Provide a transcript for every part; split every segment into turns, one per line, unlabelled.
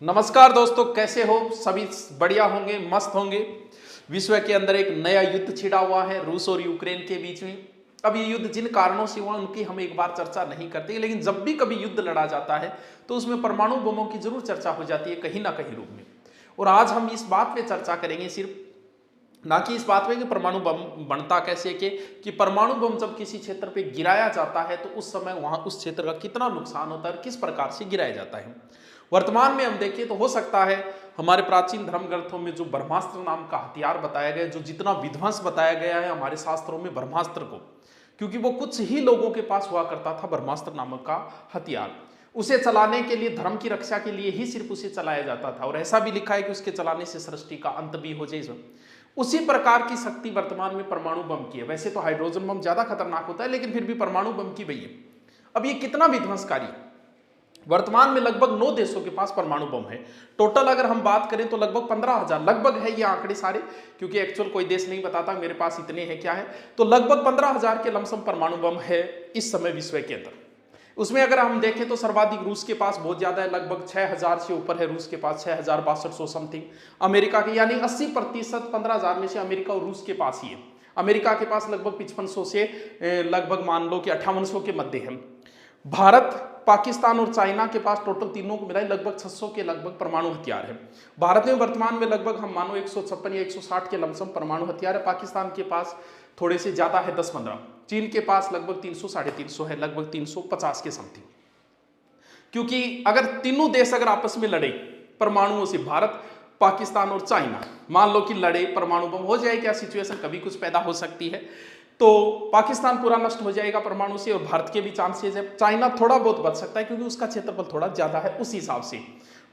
नमस्कार दोस्तों, कैसे हो सभी? बढ़िया होंगे, मस्त होंगे। विश्व के अंदर एक नया युद्ध छिड़ा हुआ है रूस और यूक्रेन के बीच में। अब ये युद्ध जिन कारणों से हुआ उनकी हम एक बार चर्चा नहीं करते, लेकिन जब भी कभी युद्ध लड़ा जाता है तो उसमें परमाणु बमों की जरूर चर्चा हो जाती है कहीं ना कहीं रूप में। और आज हम इस बात पे चर्चा करेंगे, सिर्फ ना कि इस बात पे कि परमाणु बम बनता कैसे, कि परमाणु बम जब किसी क्षेत्र पे गिराया जाता है तो उस समय वहां उस क्षेत्र का कितना नुकसान होता है और किस प्रकार से गिराया जाता है। वर्तमान में हम देखिए तो हो सकता है हमारे प्राचीन धर्म ग्रंथों में जो ब्रह्मास्त्र नाम का हथियार बताया गया, जो जितना विध्वंस बताया गया है हमारे शास्त्रों में ब्रह्मास्त्र को, क्योंकि वो कुछ ही लोगों के पास हुआ करता था ब्रह्मास्त्र नामक का हथियार। उसे चलाने के लिए, धर्म की रक्षा के लिए ही सिर्फ उसे चलाया जाता था, और ऐसा भी लिखा है कि उसके चलाने से सृष्टि का अंत भी हो जाए। उसी प्रकार की शक्ति वर्तमान में परमाणु बम की है। वैसे तो हाइड्रोजन बम ज्यादा खतरनाक होता है, लेकिन फिर भी परमाणु बम की वही है। अब ये कितना विध्वंसकारी है? वर्तमान में लगभग 9 देशों के पास परमाणु बम है। टोटल अगर हम बात करें तो लगभग 15,000 लगभग है ये आंकड़े सारे, क्योंकि एक्चुअल कोई देश नहीं बताता मेरे पास इतने हैं क्या है। तो लगभग 15,000 के लमसम परमाणु बम है इस समय विश्व के अंदर। उसमें अगर हम देखें तो सर्वाधिक रूस के पास बहुत ज्यादा है, लगभग 6,000 से ऊपर है रूस के पास, 6,6200 समथिंग। अमेरिका के यानी 80% 15,000 में से अमेरिका और रूस के पास ही है। अमेरिका के पास लगभग 5500 से लगभग मान लो कि 5800 के मध्य है। भारत, पाकिस्तान और चाइना के पास टोटल तीनों को मिलाए लगभग 600 के लगभग परमाणु हथियार है। भारत में वर्तमान में लगभग हम मानो 156 या 160 के लमसम परमाणु हथियार है। पाकिस्तान के पास थोड़े से ज्यादा है, 10-15। चीन के पास लगभग 300 350 है, लगभग 350 के समथिंग। क्योंकि अगर तीनों देश अगर आपस में लड़े परमाणुओं से, भारत, पाकिस्तान और चाइना, मान लो कि लड़े, परमाणु बम हो जाए, क्या सिचुएशन कभी कुछ पैदा हो सकती है। तो पाकिस्तान पूरा नष्ट हो जाएगा परमाणु से, और भारत के भी चांसेस है। चाइना थोड़ा बहुत बच सकता है क्योंकि उसका क्षेत्रफल थोड़ा ज्यादा है उस हिसाब से।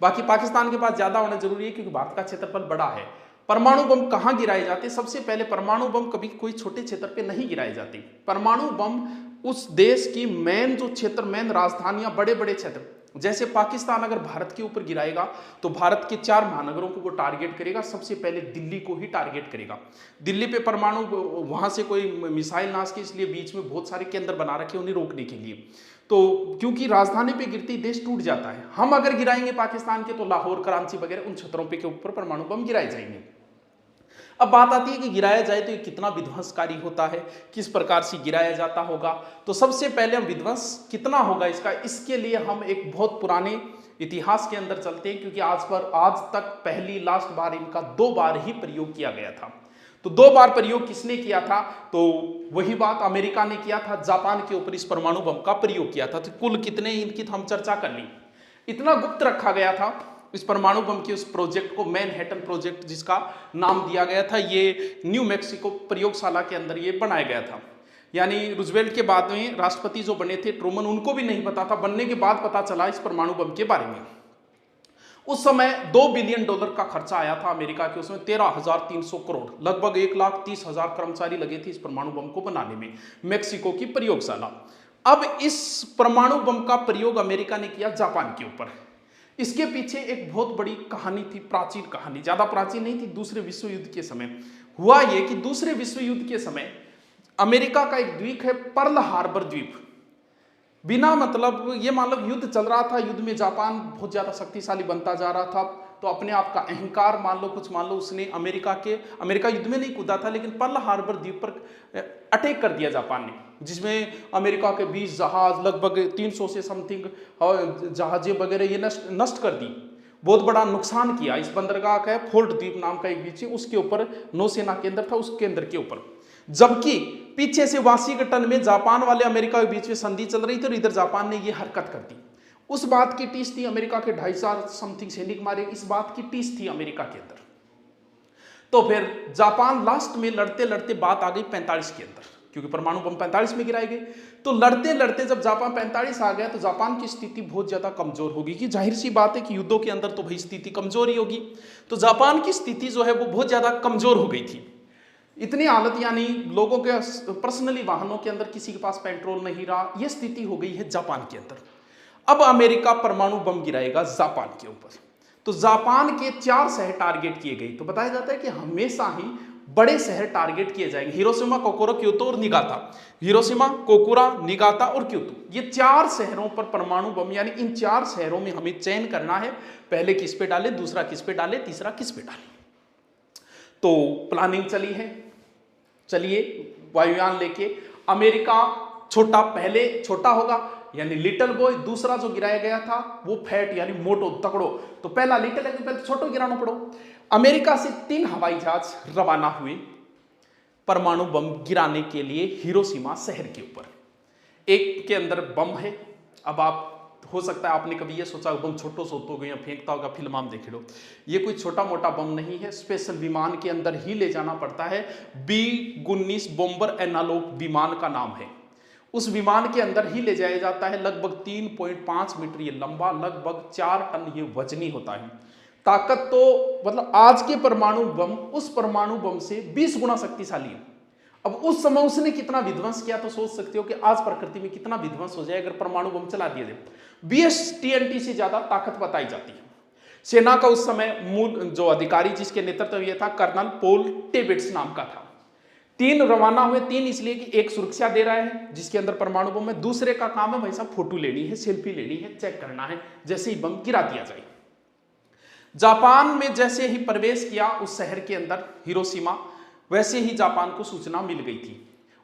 बाकी पाकिस्तान के पास ज्यादा होना जरूरी है क्योंकि भारत का क्षेत्रफल बड़ा है। परमाणु बम कहां गिराए जाते? सबसे पहले परमाणु बम कभी कोई छोटे क्षेत्र पे नहीं गिराए जाते। परमाणु बम उस देश की मेन जो क्षेत्र, मेन राजधानियां, बड़े बड़े क्षेत्र, जैसे पाकिस्तान अगर भारत के ऊपर गिराएगा तो भारत के 4 महानगरों को वो टारगेट करेगा। सबसे पहले दिल्ली को ही टारगेट करेगा। दिल्ली पे परमाणु, वहां से कोई मिसाइल ना सके, इसलिए बीच में बहुत सारे केंद्र बना रखे उन्हें रोकने के लिए। तो क्योंकि राजधानी पे गिरती देश टूट जाता है। हम अगर गिराएंगे पाकिस्तान के तो लाहौर, कराची वगैरह उन क्षेत्रों पे के ऊपर परमाणु बम गिराए जाएंगे। अब बात आती है कि गिराया जाए तो ये कितना विध्वंसकारी होता है, किस प्रकार से गिराया जाता होगा। तो सबसे पहले हम विध्वंस कितना होगा इसका, इसके लिए हम एक बहुत पुराने इतिहास के अंदर चलते हैं, क्योंकि आज तक पहली लास्ट बार इनका 2 बार ही प्रयोग किया गया था। तो 2 बार प्रयोग किसने किया था? तो वही बात, अमेरिका ने किया था, जापान के ऊपर इस परमाणु बम का प्रयोग किया था। तो कुल कितने इनकी हम चर्चा कर ली। इतना गुप्त रखा गया था इस परमाणु बम के उस प्रोजेक्ट को, मैनहट्टन प्रोजेक्ट जिसका नाम दिया गया था। ये न्यू मैक्सिको प्रयोगशाला के अंदर ये बनाया गया था। यानी रूजवेल्ट के बाद में राष्ट्रपति जो बने थे ट्रूमन, उनको भी नहीं पता था, बनने के बाद पता चला इस परमाणु बम के बारे में। उस समय $2 बिलियन का खर्चा आया था अमेरिका के, उसमें 13,300 करोड़, लगभग 1,30,000 कर्मचारी लगे थे इस परमाणु बम को बनाने में, मैक्सिको की प्रयोगशाला। अब इस परमाणु बम का प्रयोग अमेरिका ने किया जापान के ऊपर। इसके पीछे एक बहुत बड़ी कहानी थी, प्राचीन कहानी, ज्यादा प्राचीन नहीं थी। दूसरे विश्व युद्ध के समय हुआ यह कि दूसरे विश्व युद्ध के समय अमेरिका का एक द्वीप है, पर्ल हार्बर द्वीप। बिना मतलब, ये मान लो युद्ध चल रहा था, युद्ध में जापान बहुत ज्यादा शक्तिशाली बनता जा रहा था, तो अपने आप का अहंकार मान लो, कुछ मान लो, उसने अमेरिका युद्ध में नहीं कूदा था, लेकिन पर्ल हार्बर द्वीप पर अटैक कर दिया जापान ने, जिसमें अमेरिका के 20 जहाज, लगभग 300 से समथिंग जहाजें वगैरह ये नष्ट कर दी। बहुत बड़ा नुकसान किया। इस बंदरगाह का फोर्ट द्वीप नाम का एक बीच है, उसके ऊपर नौसेना केंद्र था, उस केंद्र के ऊपर। जबकि पीछे से वाशिंगटन में जापान वाले अमेरिका के बीच में संधि चल रही थी, और इधर जापान ने ये हरकत कर दी। उस बात की टीस थी, अमेरिका के 2,500 समथिंग सैनिक मारे, इस बात की टीस थी अमेरिका के अंदर। तो फिर जापान लास्ट में लड़ते लड़ते बात आ गई 45 के अंदर, क्योंकि परमाणु बम 45 में गिराए गए। तो लड़ते लड़ते जब जापान 45 आ गया तो जापान की स्थिति बहुत ज्यादा कमजोर होगी, कि जाहिर सी बात है कि युद्धों के अंदर तो भाई स्थिति कमजोर ही होगी। तो जापान की स्थिति जो है वो बहुत ज्यादा कमजोर हो गई थी। इतनी हालत, यानी लोगों के पर्सनली वाहनों के अंदर किसी के पास पेट्रोल नहीं रहा, यह स्थिति हो गई है जापान के अंदर। अब अमेरिका परमाणु बम गिराएगा जापान के ऊपर। तो जापान के 4 शहर टारगेट किए गए। तो बताया जाता है कि हमेशा ही बड़े शहर टारगेट किए जाएंगे, हिरोशिमा, कोकोरो, क्योतो और निगाता। हिरोशिमा, कोकुरा, निगाता और क्योतो, ये 4 शहरों पर परमाणु बम, यानी इन 4 शहरों में हमें चयन करना है, पहले किस पे डाले, दूसरा किस पे डाले, तीसरा किस पे डाले। तो प्लानिंग चली है। चलिए वायुयान लेके अमेरिका छोटा, पहले छोटा होगा यानी लिटिल बॉय, दूसरा जो गिराया गया था वो फैट यानी मोटो, तकड़ो। तो पहला लिटिल है, पहले छोटो गिराना पड़ो। अमेरिका से 3 हवाई जहाज रवाना हुए परमाणु बम गिराने के लिए हिरोशिमा शहर के ऊपर। एक के अंदर बम है। अब आप, हो सकता है आपने कभी ये सोचा बम छोटो सोतो गए, फेंकता होगा, फिल्म आप देख लो। ये कोई छोटा मोटा बम नहीं है, स्पेशल विमान के अंदर ही ले जाना पड़ता है। B-19 बॉम्बर एनालोग विमान का नाम है। उस विमान के अंदर ही ले जाया जाता है। लगभग 3.5 मीटर ये लंबा, लगभग 4 टन ये वजनी होता है। ताकत तो मतलब आज के परमाणु बम उस परमाणु बम से 20 गुना शक्तिशाली है। अब उस समय उसने कितना विध्वंस किया तो सोच सकते हो कि आज प्रकृति में कितना विध्वंस हो जाए अगर परमाणु बम चला दिया जाए। BS-TNT से ज्यादा ताकत बताई जाती है। सेना का उस समय मूल जो अधिकारी जिसके नेतृत्व में था, कर्नल पॉल टिबेट्स नाम का था। 3 रवाना हुए। 3 इसलिए कि एक सुरक्षा दे रहा है जिसके अंदर परमाणु बम है, दूसरे का काम है भाई साहब फोटो लेनी है, सेल्फी लेनी है, चेक करना है जैसे ही बम गिरा दिया जाए। जापान में जैसे ही प्रवेश किया उस शहर के अंदर हिरोशिमा, वैसे ही जापान को सूचना मिल गई थी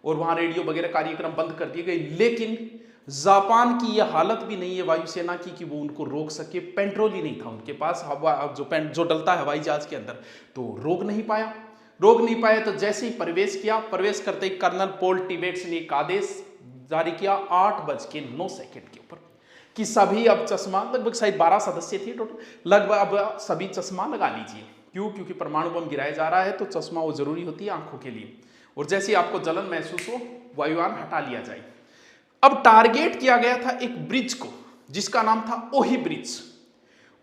और वहां रेडियो वगैरह कार्यक्रम बंद कर दिए गए। लेकिन जापान की यह हालत भी नहीं है वायुसेना की कि वो उनको रोक सके। पेट्रोल ही नहीं था उनके पास, हवा जो डलता है हवाई जहाज के अंदर, तो रोक नहीं पाया। तो जैसे ही प्रवेश किया, प्रवेश करते ही कर्नल पॉल टिबेट्स ने एक आदेश जारी किया 8:09 के ऊपर कि सभी अब चश्मा, लगभग शायद 12 सदस्य थे टोटल, लगभग अब सभी चश्मा लगा लीजिए। क्यों? क्योंकि परमाणु बम गिराया जा रहा है तो चश्मा वो जरूरी होती है आंखों के लिए। और जैसे ही आपको जलन महसूस हो, वायुयान हटा लिया जाए। अब टारगेट किया गया था एक ब्रिज को जिसका नाम था ओही ब्रिज।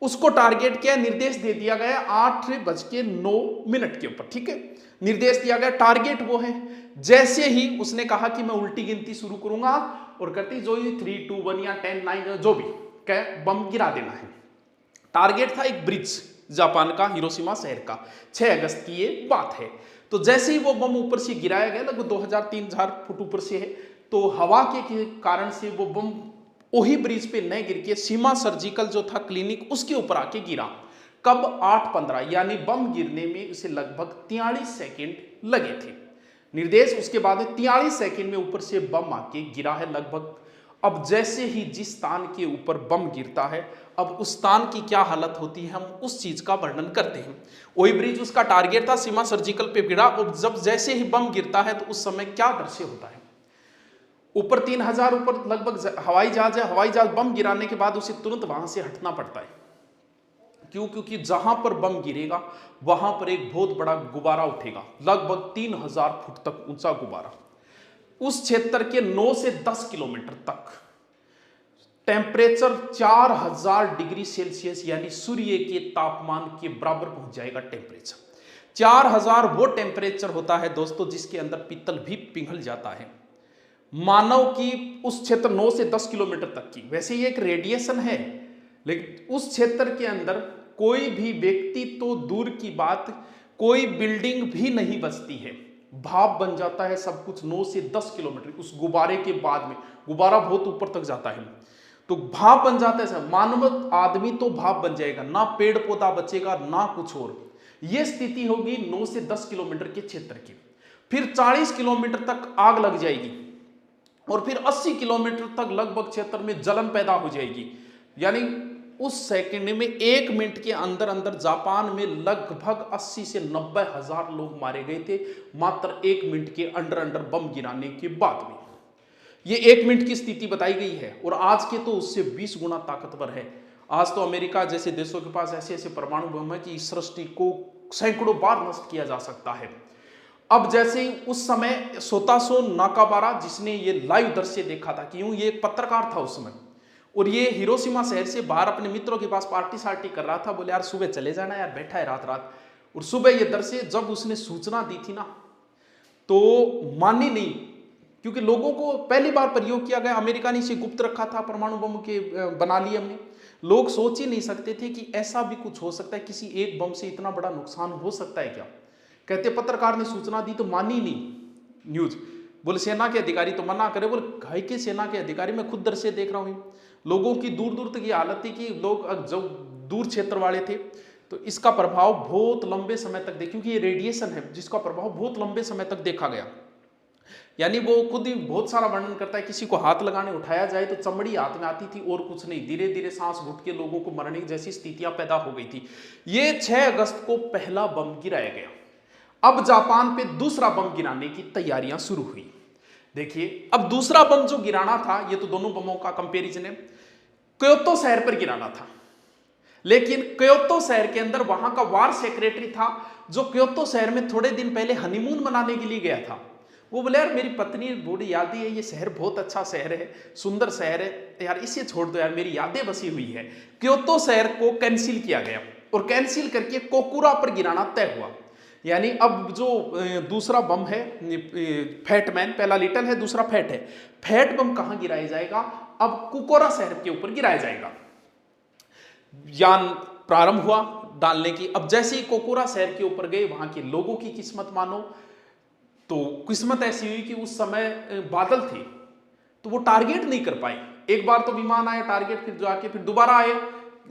उसको टारगेट किया, निर्देश दे दिया गया 8:09 के ऊपर। ठीक है, निर्देश दिया गया, टारगेट वो है। जैसे ही उसने कहा कि मैं उल्टी गिनती शुरू करूंगा और करती जो 3, 2, 1 या 10, 9 जो भी कह, बम गिरा देना है। टारगेट था एक ब्रिज जापान का, हिरोशिमा शहर का। 6 अगस्त की ये बात है। तो जैसे ही वो बम ऊपर से गिराया गया, लगभग 2000-3000 फुट ऊपर से है, तो हवा के कारण से वो बम ओही ब्रिज पे न गिर के सीमा सर्जिकल जो था क्लिनिक उसके ऊपर आके गिरा। कब? 8:15, यानी बम गिरने में उसे लगभग 43 सेकेंड लगे थे। निर्देश उसके बाद 43 सेकेंड में ऊपर से बम आके गिरा है लगभग। अब जैसे ही जिस स्थान के ऊपर बम गिरता है, अब उस स्थान की क्या हालत होती है, हम उस चीज का वर्णन करते हैं। वही ब्रिज उसका टारगेट था, सीमा सर्जिकल पे गिरा। और जब जैसे ही बम गिरता है तो उस समय क्या दृश्य होता है? ऊपर 3000 ऊपर लगभग हवाई जहाज है। हवाई जहाज बम गिराने के बाद उसे तुरंत वहां से हटना पड़ता है। क्यों? क्योंकि जहां पर बम गिरेगा वहां पर एक बहुत बड़ा गुब्बारा उठेगा, लगभग 3000 फुट तक ऊंचा गुब्बारा। उस क्षेत्र के 9 से 10 किलोमीटर तक टेम्परेचर 4000 डिग्री सेल्सियस यानी सूर्य के तापमान के बराबर पहुंच जाएगा टेम्परेचर। 4000 वो टेम्परेचर होता है दोस्तों जिसके अंदर पीतल भी पिघल जाता है। मानव की उस क्षेत्र 9 से 10 किलोमीटर तक की, वैसे ये एक रेडिएशन है, लेकिन उस क्षेत्र के अंदर कोई भी व्यक्ति तो दूर की बात, कोई बिल्डिंग भी नहीं बचती है। भाप बन जाता है सब कुछ 9 से 10 किलोमीटर उस गुब्बारे के बाद में। गुब्बारा बहुत ऊपर तक जाता है तो भाप बन जाता है सब। मानव आदमी तो भाप बन जाएगा, ना पेड़ पौधा बचेगा ना कुछ और। यह स्थिति होगी 9 से 10 किलोमीटर के क्षेत्र की। फिर 40 किलोमीटर तक आग लग जाएगी और फिर 80 किलोमीटर तक लगभग क्षेत्र में जलन पैदा हो जाएगी। यानी उस सेकंड में 1 मिनट के अंदर अंदर जापान में लगभग 80 से 90 हजार लोग मारे गए थे, मात्र 1 मिनट के अंडर अंडर बम गिराने के बाद में। ये 1 मिनट की स्थिति बताई गई है और आज के तो उससे 20 गुना ताकतवर है। आज तो अमेरिका जैसे देशों के पास ऐसे ऐसे परमाणु बम है कि इस सृष्टि को सैकड़ों बार नष्ट किया जा सकता है। अब जैसे ही उस समय सोतासो नाकाबारा, जिसने ये लाइव दृश्य देखा था, क्यों ये एक पत्रकार था उस समय, और ये हिरोशिमा शहर से बाहर अपने मित्रों के पास पार्टी सार्टी कर रहा था। बोले यार सुबह चले जाना यार, बैठा है रात रात। और सुबह ये दृश्य जब उसने सूचना दी थी ना, तो मानी नहीं, क्योंकि लोगों को पहली बार प्रयोग किया गया। अमेरिका ने इसे गुप्त रखा था, परमाणु बम के बना लिए हमने। लोग सोच ही नहीं सकते थे कि ऐसा भी कुछ हो सकता है, किसी एक बम से इतना बड़ा नुकसान हो सकता है क्या। कहते पत्रकार ने सूचना दी तो मानी नहीं न्यूज। बोले सेना के अधिकारी तो मना करे। बोले घाई के सेना के अधिकारी, मैं खुद दर से देख रहा हूँ। लोगों की दूर दूर तक ये हालत थी कि लोग जो दूर क्षेत्र वाले थे तो इसका प्रभाव बहुत लंबे समय तक देख, क्योंकि ये रेडिएशन है जिसका प्रभाव बहुत लंबे समय तक देखा गया। यानी वो खुद ही बहुत सारा वर्णन करता है, किसी को हाथ लगाने उठाया जाए तो चमड़ी हाथ में आती थी और कुछ नहीं, धीरे धीरे सांस घुट के लोगों को मरने जैसी स्थितियां पैदा हो गई थी। ये 6 अगस्त को पहला बम गिराया गया। अब जापान पे दूसरा बम गिराने की तैयारियां शुरू हुई। देखिए अब दूसरा बम जो गिराना था, ये तो दोनों बमों का कंपैरिजन है, क्योतो शहर पर गिराना था। लेकिन क्योतो शहर के अंदर वहां का वार सेक्रेटरी था जो क्योतो शहर में थोड़े दिन पहले हनीमून मनाने के लिए गया था। वो बोले यार मेरी पत्नी बूढ़ी यादें है, ये शहर बहुत अच्छा शहर है, सुंदर शहर है यार, इसे छोड़ दो यार, मेरी यादें बसी हुई है। क्योतो शहर को कैंसिल किया गया और कैंसिल करके कोकुरा पर गिराना तय हुआ। यानी अब जो दूसरा बम है फैटमैन, पहला लिटल है दूसरा फैट है, फैट बम कहां गिराया जाएगा? अब कुकोरा शहर के ऊपर गिराया जाएगा। यान प्रारंभ हुआ डालने की। अब जैसे ही कोकुरा शहर के ऊपर गए, वहां के लोगों की किस्मत मानो तो किस्मत ऐसी हुई कि उस समय बादल थे तो वो टारगेट नहीं कर पाए। एक बार तो विमान आया टारगेट, फिर जाके फिर दोबारा आए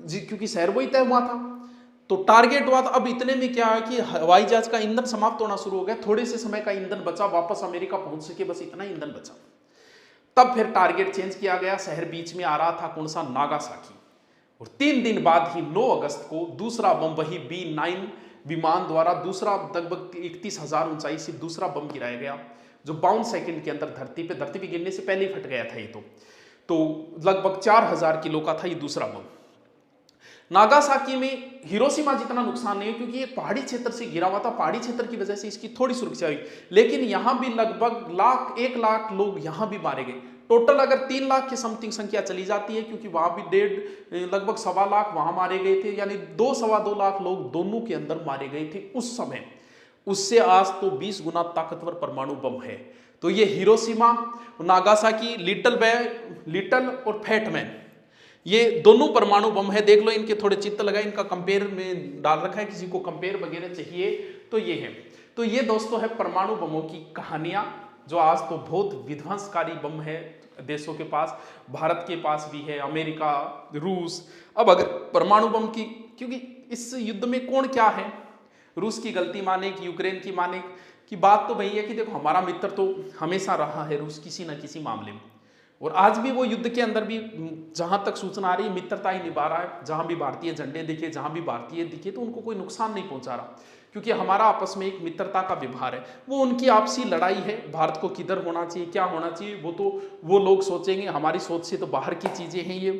क्योंकि शहर वही तय हुआ था तो टारगेट हुआ था। अब इतने में क्या है कि हवाई जहाज का ईंधन समाप्त होना शुरू हो गया, थोड़े से समय का ईंधन बचा, वापस अमेरिका पहुंच सके, बस इतना ईंधन बचा। तब फिर टारगेट चेंज किया गया, शहर बीच में आ रहा था कौन सा, नागासाकी। और 3 दिन बाद ही 9 अगस्त को दूसरा बम वही B9 विमान द्वारा दूसरा लगभग 31,000 ऊंचाई से दूसरा बम गिराया गया, जो 52 सेकंड के अंदर धरती पे गिरने से पहले ही फट गया था। ये तो लगभग 4,000 किलो का था ये दूसरा बम। नागासाकी में हिरोशिमा जितना नुकसान नहीं है क्योंकि ये पहाड़ी क्षेत्र से गिरा हुआ था, पहाड़ी क्षेत्र की वजह से इसकी थोड़ी सुरक्षा हुई। लेकिन यहां भी लगभग 1 लाख लोग यहां भी मारे गए। टोटल अगर 3 लाख की समथिंग संख्या चली जाती है, क्योंकि वहां भी लगभग 1.25 लाख वहां मारे गए थे, यानी 2-2.25 लाख लोग दोनों के अंदर मारे गए थे उस समय। उससे आज तो 20 गुना ताकतवर परमाणु बम है। तो ये हिरोशिमा, नागासाकी, लिटल और फैटमैन, ये दोनों परमाणु बम है। देख लो इनके थोड़े चित्र लगाए, इनका कंपेयर में डाल रखा है, किसी को कंपेयर वगैरह चाहिए तो ये है। तो ये दोस्तों है परमाणु बमों की कहानियां, जो आज तो बहुत विध्वंसकारी बम है देशों के पास, भारत के पास भी है, अमेरिका, रूस। अब अगर परमाणु बम की, क्योंकि इस युद्ध में कौन क्या है, रूस की गलती माने कि यूक्रेन की माने की बात तो वही है कि देखो हमारा मित्र तो हमेशा रहा है रूस किसी न किसी मामले में, और आज भी वो युद्ध के अंदर भी जहां तक सूचना आ रही है मित्रता ही निभा रहा है। जहां भी भारतीय झंडे दिखे, जहां भी भारतीय दिखे तो उनको कोई नुकसान नहीं पहुंचा रहा, क्योंकि हमारा आपस में एक मित्रता का व्यवहार है। वो उनकी आपसी लड़ाई है, भारत को किधर होना चाहिए, क्या होना चाहिए, वो तो वो लोग सोचेंगे, हमारी सोच से तो बाहर की चीजें हैं ये।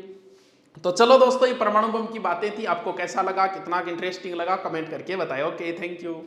तो चलो दोस्तों, ये परमाणु बम की बातें थी, आपको कैसा लगा, कितना इंटरेस्टिंग लगा, कमेंट करके बताएं। Okay, thank you.